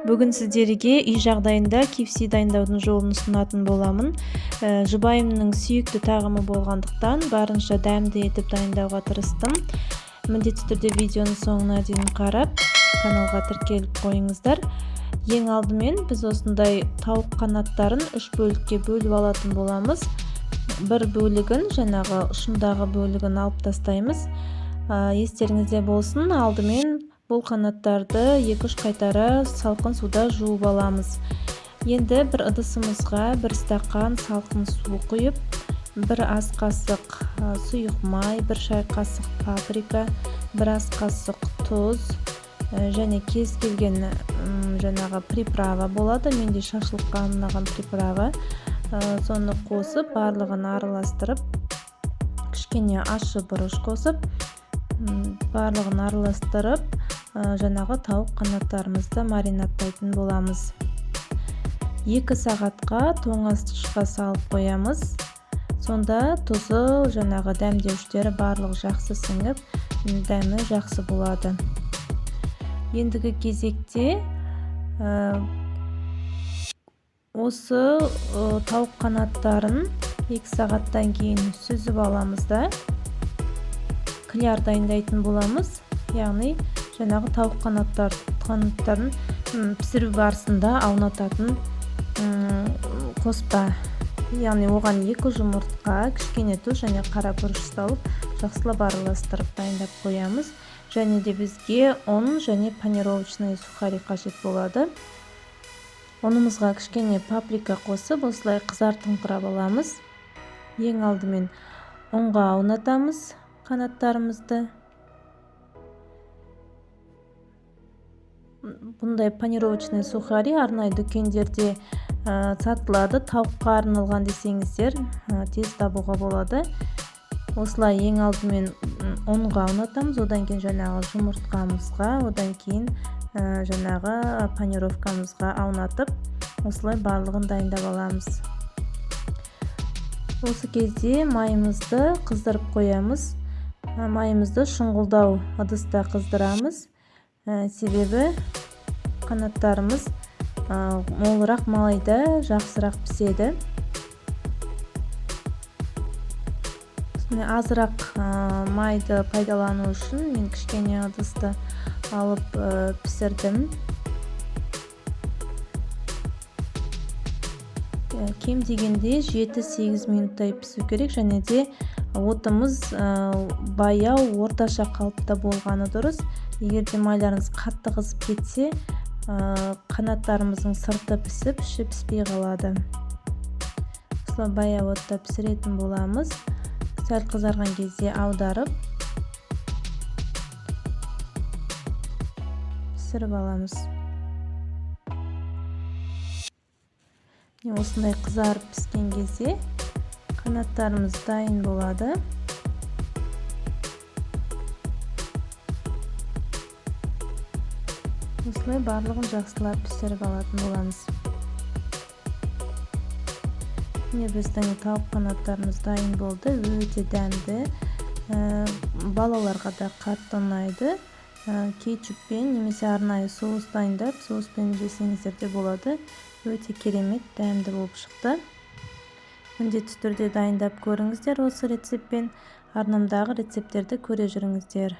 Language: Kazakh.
Бүгін сіздерге үй жағдайында KFC дайындаудың жолын ұсынатын боламын. Жұбайымның сүйікті тағамы болғандықтан барынша дәмді етіп дайындауға тырыстым. Міндетті түрде видеоны соңына дейін қарап, каналға тіркеліп қойыңыздар. Ең алдымен біз осындай тауық қанаттарын 3 бөлікке бөліп алатын боламыз. Бір бөлігін, жаңағы ұшындағы бөлігін алып тастаймыз. Естеріңізде болсын, алдымен бұл қанаттарды 2-3 қайтара салқын суда жуып аламыз. Енді бір ыдысымызға 1 стақан салқын су құйып, 1 ас қасық сұйық май, 1 шай қасық паприка, 1 ас қасық тұз және кез келген жаңағы приправа болады. Менде шашлыққа арналған приправа. Соны қосып, барлығын араластырып, кішкене ащы бұрыш қосып, барлығын араластырып, жаңағы тауық қанаттарымызды маринаттайтын боламыз. 2 сағатқа тоңазытқышқа салып қоямыз. Сонда тұзы, жаңағы дәмдеуіштері барлығы жақсы сіңіп, дәмі жақсы болады. Ендігі кезекте осы тауық қанаттарын 2 сағаттан кейін сүзіп аламыз да кляр дайындайтын боламыз. Яғни жаңағы тауық қанаттарын пісіру барысында аунататын қоспа. Яғни оған 2 жұмыртқа, кішкене тұз және қара бұрыш салып, жақсылап араластырып дайындап қоямыз. Және де бізге ұн және панировочный сухари қажет болады. Ұнымызға кішкене паприка қосып, осылай қызартыңқырап аламыз. Ең алдымен ұнға аунатамыз қанаттарымызды. Бұндай панировочный сухари арнайы дүкендерде сатылады. Тауыққа арналған десеңіздер, тез табуға болады. Осылай ең алдымен ұнға аунатамыз, одан кейін жаңағы жұмыртқамызға, одан кейін жаңағы панировкамызға аунатып, осылай барлығын дайындап аламыз. Осы кезде майымызды қыздырып қоямыз. Майымызды шұңғылдау ыдыста қыздырамыз. Себебі қанаттарымыз молырақ майда жақсырақ піседі. Азырақ майды пайдалану үшін мен кішкене ыдысты алып пісірдім. Кем дегенде 7-8 минуттай пісу керек, және де отымыз баяу, орташа қалыпта болғаны дұрыс. Егер де майларыңыз қатты қызып кетсе, қанаттарымыздың сырты пісіп, іші піспей қалады. Осылай баяу отта пісіретін боламыз. Сәл қызарған кезде аударып пісіріп аламыз. Осындай қызарып піскен кезде қанаттарымыз дайын болады. Осылай барлығын жақсылап пісіріп алатын боламыз. Міне біздің тауық қанаттарымыз дайын болды. Өте дәмді. Балаларға да қатты ұнайды. Кетчуппен немесе арнайы соус дайындап, соуспен жесеңіздер де болады. Өте керемет, дәмді болып шықты. Міндетті түрде дайындап көріңіздер осы рецептпен. Арнамдағы рецепттерді көре жүріңіздер.